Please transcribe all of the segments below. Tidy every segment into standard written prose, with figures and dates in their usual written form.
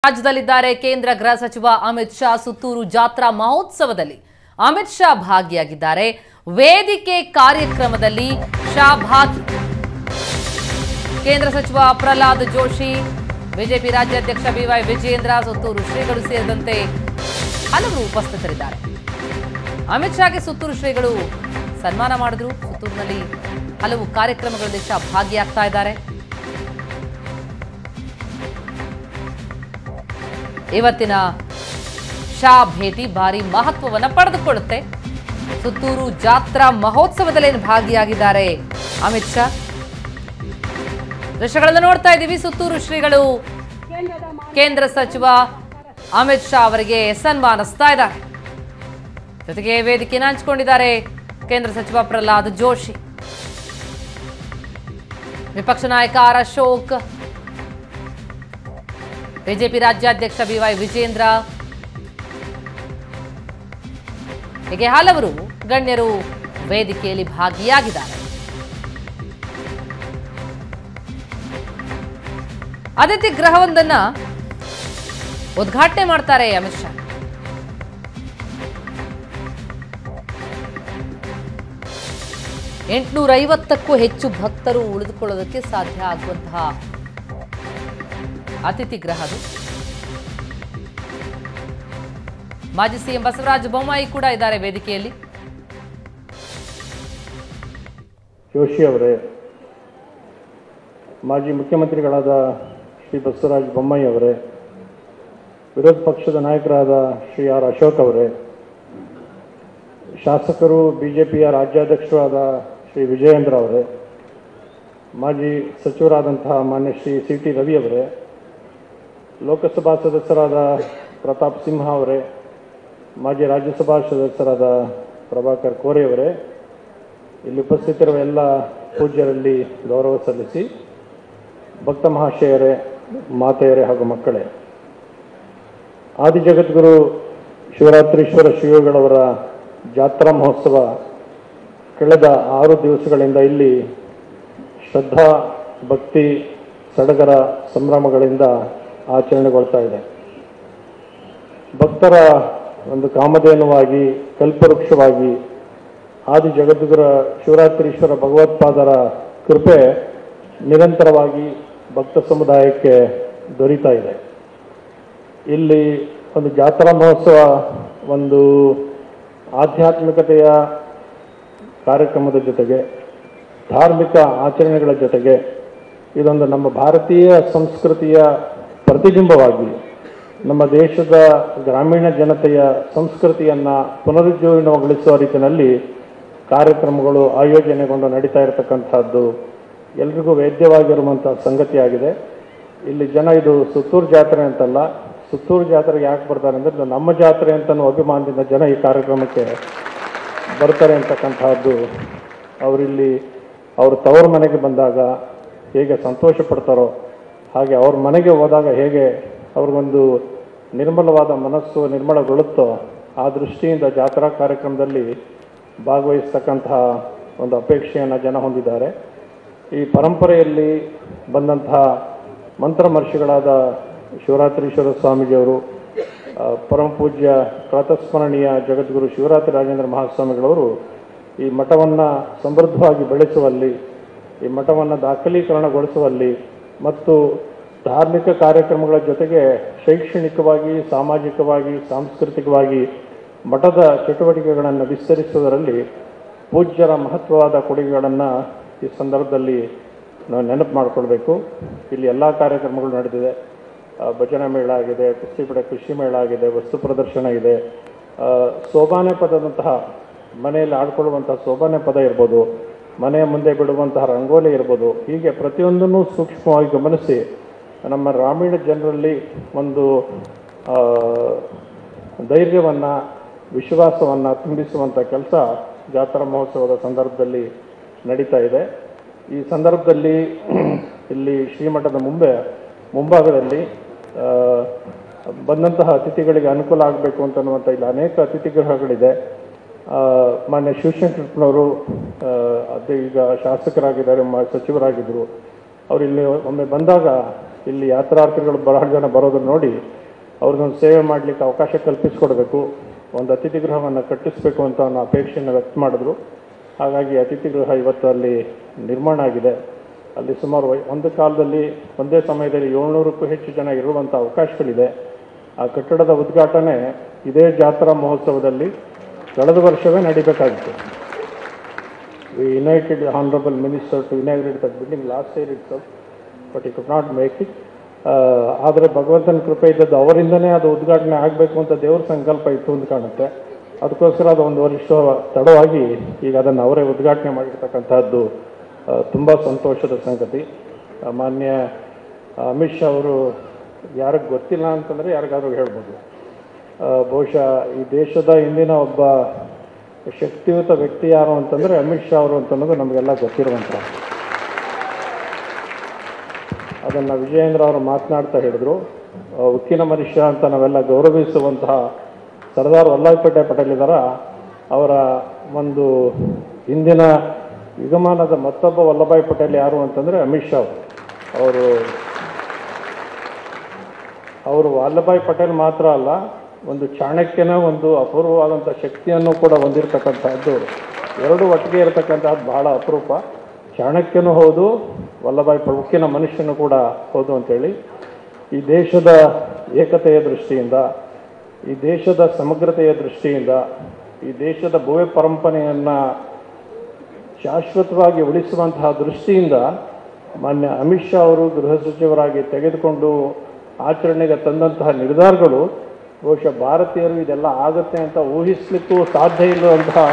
ರಾಜ್ಯದಲ್ಲಿದ್ದಾರೆ ಕೇಂದ್ರ ಗೃಹ ಸಚಿವ ಅಮಿತ್ ಶಾ ಸುತ್ತೂರು ಜಾತ್ರಾ ಮಹೋತ್ಸವದಲ್ಲಿ ಅಮಿತ್ ಶಾ ಭಾಗಿಯಾಗಿದ್ದಾರೆ। ವೇದಿಕೆ ಕಾರ್ಯಕ್ರಮದಲ್ಲಿ ಶಾ ಭಾಗಿ ಕೇಂದ್ರ ಸಚಿವ ಪ್ರಹ್ಲಾದ್ ಜೋಶಿ, ಬಿಜೆಪಿ ರಾಜ್ಯಾಧ್ಯಕ್ಷ ಬಿವೈ ವಿಜಯೇಂದ್ರ, ಸುತ್ತೂರು ಶ್ರೀಗಳು ಸೇರಿದಂತೆ ಹಲವರು ಉಪಸ್ಥಿತರಿದ್ದಾರೆ। ಅಮಿತ್ ಶಾಗೆ ಸುತ್ತೂರು ಶ್ರೀಗಳು ಸನ್ಮಾನ ಮಾಡಿದ್ರು। ಸುತ್ತೂರಿನಲ್ಲಿ ಹಲವು ಕಾರ್ಯಕ್ರಮಗಳಲ್ಲಿ ಶಾ ಭಾಗಿಯಾಗ್ತಾ ಇದ್ದಾರೆ। ಇವತ್ತಿನ ಶಾ ಭೇಟಿ ಭಾರಿ ಮಹತ್ವವನ್ನು ಪಡೆದುಕೊಳ್ಳುತ್ತೆ। ಸುತ್ತೂರು ಜಾತ್ರಾ ಮಹೋತ್ಸವದಲ್ಲಿ ಭಾಗಿಯಾಗಿದ್ದಾರೆ ಅಮಿತ್ ಶಾ। ದೃಶ್ಯಗಳನ್ನು ನೋಡ್ತಾ ಇದ್ದೀವಿ। ಸುತ್ತೂರು ಶ್ರೀಗಳು ಕೇಂದ್ರ ಸಚಿವ ಅಮಿತ್ ಶಾ ಅವರಿಗೆ ಸನ್ಮಾನಿಸ್ತಾ ಇದ್ದಾರೆ। ಜೊತೆಗೆ ವೇದಿಕೆಯನ್ನು ಹಂಚಿಕೊಂಡಿದ್ದಾರೆ ಕೇಂದ್ರ ಸಚಿವ ಪ್ರಹ್ಲಾದ್ ಜೋಶಿ, ವಿಪಕ್ಷ ನಾಯಕ ಆರ್ ಅಶೋಕ್, ಬಿಜೆಪಿ ರಾಜ್ಯಾಧ್ಯಕ್ಷ ಬಿವೈ ವಿಜಯೇಂದ್ರ, ಹೀಗೆ ಹಲವರು ಗಣ್ಯರು ವೇದಿಕೆಯಲ್ಲಿ ಭಾಗಿಯಾಗಿದ್ದಾರೆ। ಅತಿಥಿ ಗೃಹವೊಂದನ್ನ ಉದ್ಘಾಟನೆ ಮಾಡ್ತಾರೆ ಅಮಿತ್ ಶಾ। ಎಂಟುನೂರೈವತ್ತಕ್ಕೂ ಹೆಚ್ಚು ಭಕ್ತರು ಉಳಿದುಕೊಳ್ಳೋದಕ್ಕೆ ಸಾಧ್ಯ ಆಗುವಂತಹ ಅತಿಥಿ ಗೃಹದು। ಮಾಜಿ ಸಿಎಂ ಬಸವರಾಜ ಬೊಮ್ಮಾಯಿ ಕೂಡ ಇದ್ದಾರೆ ವೇದಿಕೆಯಲ್ಲಿ। ಜೋಶಿ ಅವರೇ, ಮಾಜಿ ಮುಖ್ಯಮಂತ್ರಿಗಳಾದ ಶ್ರೀ ಬಸವರಾಜ ಬೊಮ್ಮಾಯಿ ಅವರೇ, ವಿರೋಧ ಪಕ್ಷದ ನಾಯಕರಾದ ಶ್ರೀ ಆರ್ ಅಶೋಕ್ ಅವರೇ, ಶಾಸಕರು ಬಿಜೆಪಿಯ ರಾಜ್ಯಾಧ್ಯಕ್ಷರಾದ ಶ್ರೀ ವಿಜಯೇಂದ್ರ ಅವರೇ, ಮಾಜಿ ಸಚಿವರಾದಂತಹ ಮಾನ್ಯ ಶ್ರೀ ಸಿ ಟಿ ರವಿ ಅವರೇ, ಲೋಕಸಭಾ ಸದಸ್ಯರಾದ ಪ್ರತಾಪ್ ಸಿಂಹ ಅವರೇ, ಮಾಜಿ ರಾಜ್ಯಸಭಾ ಸದಸ್ಯರಾದ ಪ್ರಭಾಕರ್ ಕೋರೆ ಅವರೇ, ಇಲ್ಲಿ ಉಪಸ್ಥಿತಿರುವ ಎಲ್ಲ ಪೂಜ್ಯರಲ್ಲಿ ಗೌರವ ಸಲ್ಲಿಸಿ, ಭಕ್ತ ಮಹಾಶಯರೇ, ಮಾತೆಯರೇ ಹಾಗೂ ಮಕ್ಕಳೇ, ಆದಿಜಗದ್ಗುರು ಶಿವರಾತ್ರೀಶ್ವರ ಶ್ರೀಗಳವರ ಜಾತ್ರಾ ಮಹೋತ್ಸವ ಕಳೆದ 6 ದಿವಸಗಳಿಂದ ಇಲ್ಲಿ ಶ್ರದ್ಧಾ ಭಕ್ತಿ ಸಡಗರ ಸಂಭ್ರಮಗಳಿಂದ ಆಚರಣೆಗೊಳ್ತಾ ಇದೆ। ಭಕ್ತರ ಒಂದು ಕಾಮಧೇನುವಾಗಿ, ಕಲ್ಪವೃಕ್ಷವಾಗಿ ಆದಿ ಜಗದ್ಗುರು ಶಿವರಾತ್ರೀಶ್ವರ ಭಗವತ್ಪಾದರ ಕೃಪೆ ನಿರಂತರವಾಗಿ ಭಕ್ತ ಸಮುದಾಯಕ್ಕೆ ದೊರೀತಾ ಇದೆ। ಇಲ್ಲಿ ಒಂದು ಜಾತ್ರಾ ಮಹೋತ್ಸವ ಒಂದು ಆಧ್ಯಾತ್ಮಿಕತೆಯ ಕಾರ್ಯಕ್ರಮದ ಜೊತೆಗೆ, ಧಾರ್ಮಿಕ ಆಚರಣೆಗಳ ಜೊತೆಗೆ, ಇದೊಂದು ನಮ್ಮ ಭಾರತೀಯ ಸಂಸ್ಕೃತಿಯ ಪ್ರತಿಬಿಂಬವಾಗಿ ನಮ್ಮ ದೇಶದ ಗ್ರಾಮೀಣ ಜನತೆಯ ಸಂಸ್ಕೃತಿಯನ್ನು ಪುನರುಜ್ಜೀವನಗೊಳಿಸುವ ರೀತಿಯಲ್ಲಿ ಕಾರ್ಯಕ್ರಮಗಳು ಆಯೋಜನೆಗೊಂಡು ನಡೀತಾ ಇರತಕ್ಕಂಥದ್ದು ಎಲ್ರಿಗೂ ವೇದ್ಯವಾಗಿರುವಂಥ ಸಂಗತಿಯಾಗಿದೆ। ಇಲ್ಲಿ ಜನ ಇದು ಸುತ್ತೂರು ಜಾತ್ರೆ ಅಂತಲ್ಲ, ಸುತ್ತೂರು ಜಾತ್ರೆಗೆ ಯಾಕೆ ಬರ್ತಾರೆ ಅಂದರೆ ಇದು ನಮ್ಮ ಜಾತ್ರೆ ಅಂತನೂ ಅಭಿಮಾನದಿಂದ ಜನ ಈ ಕಾರ್ಯಕ್ರಮಕ್ಕೆ ಬರ್ತಾರೆ ಅಂತಕ್ಕಂಥದ್ದು। ಅವರಿಲ್ಲಿ ಅವ್ರ ತವರು ಮನೆಗೆ ಬಂದಾಗ ಹೇಗೆ ಸಂತೋಷ ಪಡ್ತಾರೋ ಹಾಗೆ ಅವ್ರ ಮನೆಗೆ ಹೋದಾಗ ಹೇಗೆ ಅವ್ರಿಗೊಂದು ನಿರ್ಮಲವಾದ ಮನಸ್ಸು ನಿರ್ಮಲಗೊಳ್ಳುತ್ತೋ ಆ ದೃಷ್ಟಿಯಿಂದ ಜಾತ್ರಾ ಕಾರ್ಯಕ್ರಮದಲ್ಲಿ ಭಾಗವಹಿಸ್ತಕ್ಕಂತಹ ಒಂದು ಅಪೇಕ್ಷೆಯನ್ನು ಜನ ಹೊಂದಿದ್ದಾರೆ। ಈ ಪರಂಪರೆಯಲ್ಲಿ ಬಂದಂತಹ ಮಂತ್ರಮರ್ಷಿಗಳಾದ ಶಿವರಾತ್ರೀಶ್ವರ ಸ್ವಾಮೀಜಿಯವರು, ಪರಮ ಪೂಜ್ಯ ಪ್ರಾತಸ್ಮರಣೀಯ ಜಗದ್ಗುರು ಶಿವರಾತ್ರಿ ರಾಜೇಂದ್ರ ಮಹಾಸ್ವಾಮಿಗಳವರು ಈ ಮಠವನ್ನು ಸಮೃದ್ಧವಾಗಿ ಬೆಳೆಸುವಲ್ಲಿ, ಈ ಮಠವನ್ನು ದಾಖಲೀಕರಣಗೊಳಿಸುವಲ್ಲಿ ಮತ್ತು ಧಾರ್ಮಿಕ ಕಾರ್ಯಕ್ರಮಗಳ ಜೊತೆಗೆ ಶೈಕ್ಷಣಿಕವಾಗಿ, ಸಾಮಾಜಿಕವಾಗಿ, ಸಾಂಸ್ಕೃತಿಕವಾಗಿ ಮಠದ ಚಟುವಟಿಕೆಗಳನ್ನು ವಿಸ್ತರಿಸುವುದರಲ್ಲಿ ಪೂಜ್ಯರ ಮಹತ್ವವಾದ ಕೊಡುಗೆಗಳನ್ನು ಈ ಸಂದರ್ಭದಲ್ಲಿ ನಾವು ನೆನಪು ಮಾಡಿಕೊಳ್ಬೇಕು। ಇಲ್ಲಿ ಎಲ್ಲ ಕಾರ್ಯಕ್ರಮಗಳು ನಡೆದಿದೆ। ಭಜನಾ ಮೇಳ ಆಗಿದೆ, ಕುಸ್ತಿಪಟ ಕೃಷಿ ಮೇಳ ಆಗಿದೆ, ವಸ್ತು ಪ್ರದರ್ಶನ ಇದೆ, ಸೋಬಾನೆ ಪದದಂತಹ ಮನೆಯಲ್ಲಿ ಆಡ್ಕೊಳ್ಳುವಂತಹ ಸೋಬಾನೆ ಪದ ಇರ್ಬೋದು, ಮನೆಯ ಮುಂದೆ ಬಿಡುವಂತಹ ರಂಗೋಲಿ ಇರ್ಬೋದು, ಹೀಗೆ ಪ್ರತಿಯೊಂದನ್ನು ಸೂಕ್ಷ್ಮವಾಗಿ ಗಮನಿಸಿ ನಮ್ಮ ಗ್ರಾಮೀಣ ಜನರಲ್ಲಿ ಒಂದು ಧೈರ್ಯವನ್ನು, ವಿಶ್ವಾಸವನ್ನು ತುಂಬಿಸುವಂಥ ಕೆಲಸ ಜಾತ್ರಾ ಮಹೋತ್ಸವದ ಸಂದರ್ಭದಲ್ಲಿ ನಡೀತಾ ಇದೆ। ಈ ಸಂದರ್ಭದಲ್ಲಿ ಇಲ್ಲಿ ಶ್ರೀಮಠದ ಮುಂಭಾಗದಲ್ಲಿ ಬಂದಂತಹ ಅತಿಥಿಗಳಿಗೆ ಅನುಕೂಲ ಆಗಬೇಕು ಅಂತನ್ನುವಂಥ ಇಲ್ಲಿ ಅನೇಕ ಅತಿಥಿ ಗೃಹಗಳಿದೆ। ಮಾನ್ಯ ಶಿವಶಂಕರಪ್ಪನವರು ಅದು ಈಗ ಶಾಸಕರಾಗಿದ್ದಾರೆ, ಸಚಿವರಾಗಿದ್ದರು, ಅವರು ಇಲ್ಲಿ ಒಮ್ಮೆ ಬಂದಾಗ ಇಲ್ಲಿ ಯಾತ್ರಾರ್ಥಿಗಳು ಬಹಳ ಜನ ಬರೋದನ್ನು ನೋಡಿ ಅವ್ರಿಗೊಂದು ಸೇವೆ ಮಾಡಲಿಕ್ಕೆ ಅವಕಾಶ ಕಲ್ಪಿಸಿಕೊಡ್ಬೇಕು, ಒಂದು ಅತಿಥಿ ಗೃಹವನ್ನು ಕಟ್ಟಿಸಬೇಕು ಅಂತ ಅನ್ನೋ ಅಪೇಕ್ಷೆಯನ್ನು ವ್ಯಕ್ತ ಮಾಡಿದ್ರು. ಹಾಗಾಗಿ ಅತಿಥಿ ಗೃಹ ಇವತ್ತು ಅಲ್ಲಿ ನಿರ್ಮಾಣ ಆಗಿದೆ. ಅಲ್ಲಿ ಸುಮಾರು ಒಂದು ಕಾಲದಲ್ಲಿ ಒಂದೇ ಸಮಯದಲ್ಲಿ 700ಕ್ಕೂ ಹೆಚ್ಚು ಜನ ಇರುವಂಥ ಅವಕಾಶಗಳಿದೆ. ಆ ಕಟ್ಟಡದ ಉದ್ಘಾಟನೆ ಇದೇ ಜಾತ್ರಾ ಮಹೋತ್ಸವದಲ್ಲಿ ಕಳೆದ ವರ್ಷವೇ ನಡೀಬೇಕಾಗಿತ್ತು. We invited honourable minister to inaugurate that building last year itself, but we could not make it. ಆದರೆ ಭಗವಂತನ ಕೃಪೆ ಇದ್ದದ್ದು ಅವರಿಂದನೇ ಅದು ಉದ್ಘಾಟನೆ ಆಗಬೇಕು ಅಂತ ದೇವ್ರ ಸಂಕಲ್ಪ ಇತ್ತು ಅಂತ ಕಾಣುತ್ತೆ. ಅದಕ್ಕೋಸ್ಕರ ಅದು ಒಂದು ವರ್ಷ ತಡವಾಗಿ ಈಗ ಅದನ್ನು ಅವರೇ ಉದ್ಘಾಟನೆ ಮಾಡಿರ್ತಕ್ಕಂಥದ್ದು ತುಂಬ ಸಂತೋಷದ ಸಂಗತಿ. ಮಾನ್ಯ ಅಮಿತ್ ಶಾ ಅವರು ಯಾರಿಗೆ ಗೊತ್ತಿಲ್ಲ ಅಂತಂದರೆ ಯಾರಿಗಾದ್ರೂ ಹೇಳ್ಬೋದು. ಬಹುಶಃ ಈ ದೇಶದ ಇಂದಿನ ಒಬ್ಬ ಶಕ್ತಿಯುತ ವ್ಯಕ್ತಿ ಯಾರು ಅಂತಂದರೆ ಅಮಿತ್ ಶಾ ಅವರು ಅಂತನ್ನೋದು ನಮಗೆಲ್ಲ ಗೊತ್ತಿರುವಂಥ. ಅದನ್ನು ವಿಜಯೇಂದ್ರ ಅವರು ಮಾತನಾಡ್ತಾ ಹೇಳಿದರು. ಉಕ್ಕಿನ ಮನುಷ್ಯ ಅಂತ ನಾವೆಲ್ಲ ಗೌರವಿಸುವಂತಹ ಸರ್ದಾರ್ ವಲ್ಲಭಭಾಯಿ ಪಟೇಲ್ ಇದ್ದಾರ, ಅವರ ಒಂದು ಹಿಂದಿನ ಯುಗಮಾನದ ಮತ್ತೊಬ್ಬ ವಲ್ಲಭಭಾಯಿ ಪಟೇಲ್ ಯಾರು ಅಂತಂದರೆ ಅಮಿತ್ ಶಾ ಅವರು ವಲ್ಲಭಭಾಯಿ ಪಟೇಲ್ ಮಾತ್ರ ಅಲ್ಲ, ಒಂದು ಚಾಣಕ್ಯನ ಒಂದು ಅಪೂರ್ವವಾದಂಥ ಶಕ್ತಿಯನ್ನು ಕೂಡ ಹೊಂದಿರತಕ್ಕಂಥದ್ದು. ಎರಡೂ ಒಟ್ಟಿಗೆ ಇರತಕ್ಕಂಥದ್ದು ಬಹಳ ಅಪರೂಪ. ಚಾಣಕ್ಯನೂ ಹೌದು, ವಲ್ಲಭಭಾಯಿ ಉಕ್ಕಿನ ಮನುಷ್ಯನೂ ಕೂಡ ಹೌದು ಅಂತೇಳಿ ಈ ದೇಶದ ಏಕತೆಯ ದೃಷ್ಟಿಯಿಂದ, ಈ ದೇಶದ ಸಮಗ್ರತೆಯ ದೃಷ್ಟಿಯಿಂದ, ಈ ದೇಶದ ಭವ್ಯ ಪರಂಪರೆಯನ್ನು ಶಾಶ್ವತವಾಗಿ ಉಳಿಸುವಂತಹ ದೃಷ್ಟಿಯಿಂದ ಮಾನ್ಯ ಅಮಿತ್ ಶಾ ಅವರು ಗೃಹ ಸಚಿವರಾಗಿ ತೆಗೆದುಕೊಂಡು ಆಚರಣೆಗೆ ತಂದಂತಹ ನಿರ್ಧಾರಗಳು ಬಹುಶಃ ಭಾರತೀಯರು ಇದೆಲ್ಲ ಆಗುತ್ತೆ ಅಂತ ಊಹಿಸಲಿಕ್ಕೂ ಸಾಧ್ಯ ಇಲ್ಲದಂತಹ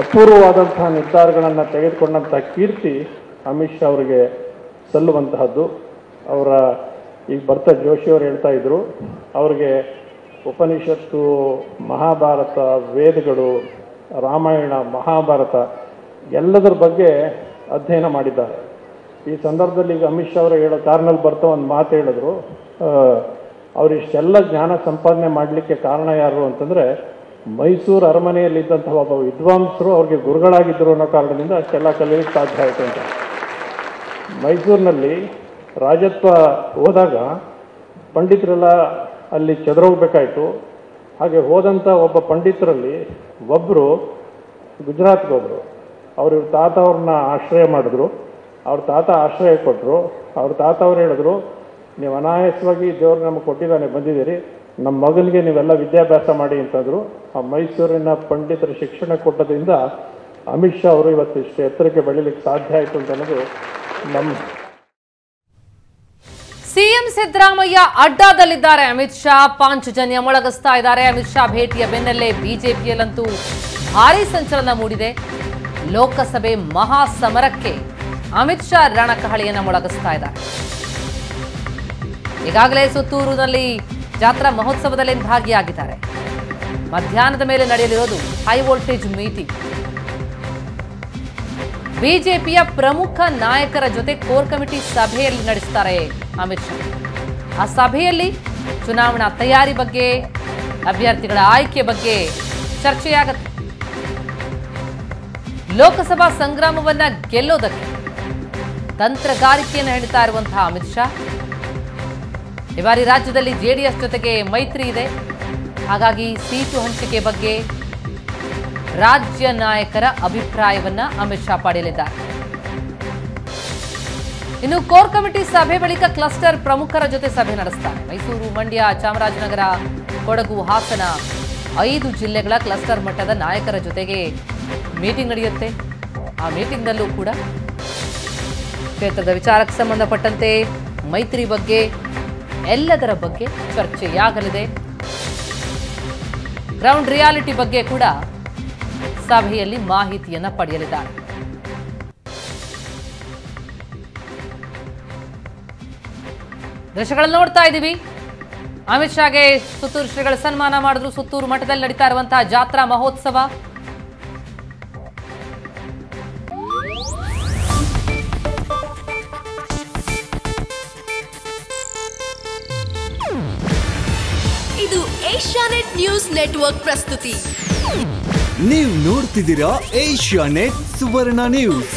ಅಪೂರ್ವವಾದಂತಹ ನಿರ್ಧಾರಗಳನ್ನು ತೆಗೆದುಕೊಂಡಂಥ ಕೀರ್ತಿ ಅಮಿತ್ ಶಾ ಅವರಿಗೆ ಸಲ್ಲುವಂತಹದ್ದು. ಅವರ ಈಗ ಬರ್ತಾ ಜೋಶಿಯವರು ಹೇಳ್ತಾ ಇದ್ರು, ಅವರಿಗೆ ಉಪನಿಷತ್ತು, ಮಹಾಭಾರತ, ವೇದಗಳು, ರಾಮಾಯಣ, ಮಹಾಭಾರತ ಎಲ್ಲದರ ಬಗ್ಗೆ ಅಧ್ಯಯನ ಮಾಡಿದ್ದಾರೆ. ಈ ಸಂದರ್ಭದಲ್ಲಿ ಈಗ ಅಮಿತ್ ಶಾ ಅವರು ಹೇಳೋ ಕಾರಣಲ್ಲಿ ಬರ್ತಾ ಒಂದು ಮಾತು ಹೇಳಿದ್ರು, ಅವರಿಷ್ಟೆಲ್ಲ ಜ್ಞಾನ ಸಂಪಾದನೆ ಮಾಡಲಿಕ್ಕೆ ಕಾರಣ ಯಾರು ಅಂತಂದರೆ ಮೈಸೂರು ಅರಮನೆಯಲ್ಲಿದ್ದಂತಹ ಒಬ್ಬ ವಿದ್ವಾಂಸರು ಅವ್ರಿಗೆ ಗುರುಗಳಾಗಿದ್ದರು ಅನ್ನೋ ಕಾರಣದಿಂದ ಅಷ್ಟೆಲ್ಲ ಕಲಿಯಲಿಕ್ಕೆ ಸಾಧ್ಯ ಆಯಿತು ಅಂತ. ಮೈಸೂರಿನಲ್ಲಿ ರಾಜತ್ವ ಹೋದಾಗ ಪಂಡಿತರೆಲ್ಲ ಅಲ್ಲಿ ಚದುರೋಗ್ಬೇಕಾಯಿತು. ಹಾಗೆ ಹೋದಂಥ ಒಬ್ಬ ಪಂಡಿತರಲ್ಲಿ ಒಬ್ಬರು ಗುಜರಾತ್ಗೊಬ್ಬರು, ಅವ್ರ ತಾತ ಅವ್ರನ್ನ ಆಶ್ರಯ ಮಾಡಿದ್ರು. ಅವ್ರ ತಾತ ಆಶ್ರಯ ಕೊಟ್ಟರು. ಅವ್ರ ತಾತ ಅವ್ರು ಹೇಳಿದ್ರು, ನೀವು ಅನಾಯಾಸವಾಗಿ ದೇವ್ರು ನಮಗೆ ಕೊಟ್ಟಿದ್ದಾನೆ, ಬಂದಿದ್ದೀರಿ, ನಮ್ಮ ಮಗನಿಗೆ ನೀವೆಲ್ಲ ವಿದ್ಯಾಭ್ಯಾಸ ಮಾಡಿ ಅಂತಂದರು. ಆ ಮೈಸೂರಿನ ಪಂಡಿತರ ಶಿಕ್ಷಣ ಕೊಟ್ಟದಿಂದ ಅಮಿತ್ ಶಾ ಅವರು ಇವತ್ತು ಇಷ್ಟು ಎತ್ತರಕ್ಕೆ ಬೆಳೀಲಿಕ್ಕೆ ಸಾಧ್ಯ ಆಯಿತು ಅಂತ ಅನ್ನೋದು ನಮ್ಮ. ಸಿಎಂ ಸಿದ್ದರಾಮಯ್ಯ ಅಡ್ಡಾದಲ್ಲಿದ್ದಾರೆ. ಅಮಿತ್ ಶಾ ಪಾಂಚಜನ್ಯ ಮೊಳಗಿಸ್ತಾ ಇದ್ದಾರೆ. ಅಮಿತ್ ಶಾ ಭೇಟಿಯ ಬೆನ್ನಲ್ಲೇ ಬಿಜೆಪಿಯಲ್ಲಂತೂ ಭಾರೀ ಸಂಚಲನ ಮೂಡಿದೆ. ಲೋಕಸಭೆ ಮಹಾಸಮರಕ್ಕೆ ಅಮಿತ್ ಶಾ ರಣಕಹಳಿಯನ್ನ ಮೊಳಗಿಸ್ತಾ ಇದ್ದಾರೆ. ಈಗಾಗಲೇ ಸುತ್ತೂರಿನಲ್ಲಿ ಜಾತ್ರಾ ಮಹೋತ್ಸವದಲ್ಲಿ ಭಾಗಿಯಾಗಿದ್ದಾರೆ. ಮಧ್ಯಾಹ್ನದ ಮೇಲೆ ನಡೆಯಲಿರೋದು ಹೈ ವೋಲ್ಟೇಜ್ ಮೀಟಿಂಗ್. ಬಿಜೆಪಿಯ ಪ್ರಮುಖ ನಾಯಕರ ಜೊತೆ ಕೋರ್ ಕಮಿಟಿ ಸಭೆಯಲ್ಲಿ ನಡೆಸುತ್ತಾರೆ ಅಮಿತ್ ಶಾ. ಆ ಸಭೆಯಲ್ಲಿ ಚುನಾವಣಾ ತಯಾರಿ ಬಗ್ಗೆ, ಅಭ್ಯರ್ಥಿಗಳ ಆಯ್ಕೆ ಬಗ್ಗೆ ಚರ್ಚೆಯಾಗುತ್ತೆ. ಲೋಕಸಭಾ ಸಂಗ್ರಾಮವನ್ನ ಗೆಲ್ಲೋದಕ್ಕೆ ತಂತ್ರಗಾರಿಕೆಯನ್ನು ಹೇಳ್ತಾ ಇರುವಂತಹ ಅಮಿತ್ ಶಾ ಈ ಬಾರಿ ರಾಜ್ಯದಲ್ಲಿ ಜೆಡಿಎಸ್ ಜೊತೆಗೆ ಮೈತ್ರಿ ಇದೆ. ಹಾಗಾಗಿ ಸೀಟು ಹಂಚಿಕೆ ಬಗ್ಗೆ ರಾಜ್ಯ ನಾಯಕರ ಅಭಿಪ್ರಾಯವನ್ನ ಅಮಿತ್ ಶಾ ಪಡೆಯಲಿದ್ದಾರೆ. ಇನ್ನು ಕೋರ್ ಕಮಿಟಿ ಸಭೆ ಬಳಿಕ ಕ್ಲಸ್ಟರ್ ಪ್ರಮುಖರ ಜೊತೆ ಸಭೆ ನಡೆಸುತ್ತಾರೆ. ಮೈಸೂರು, ಮಂಡ್ಯ, ಚಾಮರಾಜನಗರ, ಕೊಡಗು, ಹಾಸನ 5 ಜಿಲ್ಲೆಗಳ ಕ್ಲಸ್ಟರ್ ಮಟ್ಟದ ನಾಯಕರ ಜೊತೆಗೆ ಮೀಟಿಂಗ್ ನಡೆಯುತ್ತೆ. ಆ ಮೀಟಿಂಗ್ನಲ್ಲೂ ಕೂಡ ಕ್ಷೇತ್ರದ ವಿಚಾರಕ್ಕೆ ಸಂಬಂಧಪಟ್ಟಂತೆ ಮೈತ್ರಿ ಬಗ್ಗೆ ಎಲ್ಲದರ ಬಗ್ಗೆ ಚರ್ಚೆಯಾಗಲಿದೆ. ಗ್ರೌಂಡ್ ರಿಯಾಲಿಟಿ ಬಗ್ಗೆ ಕೂಡ ಸಭೆಯಲ್ಲಿ ಮಾಹಿತಿಯನ್ನು ಪಡೆಯಲಿದ್ದಾರೆ. ದೃಶ್ಯಗಳನ್ನು ನೋಡ್ತಾ ಇದ್ದೀವಿ. ಅಮಿತ್ ಶಾಗೆ ಸುತ್ತೂರು ಶ್ರೀಗಳ ಸನ್ಮಾನ ಮಾಡಿದ್ರು. ಸುತ್ತೂರು ಮಠದಲ್ಲಿ ನಡೀತಾ ಇರುವಂತಹ ಜಾತ್ರಾ ಮಹೋತ್ಸವ. ಇದು ಏಷ್ಯಾನೆಟ್ ನ್ಯೂಸ್ ನೆಟ್ವರ್ಕ್ ಪ್ರಸ್ತುತಿ. ನೀವು ನೋಡ್ತಿದ್ದೀರಾ ಏಷ್ಯಾನೆಟ್ ಸುವರ್ಣ ನ್ಯೂಸ್.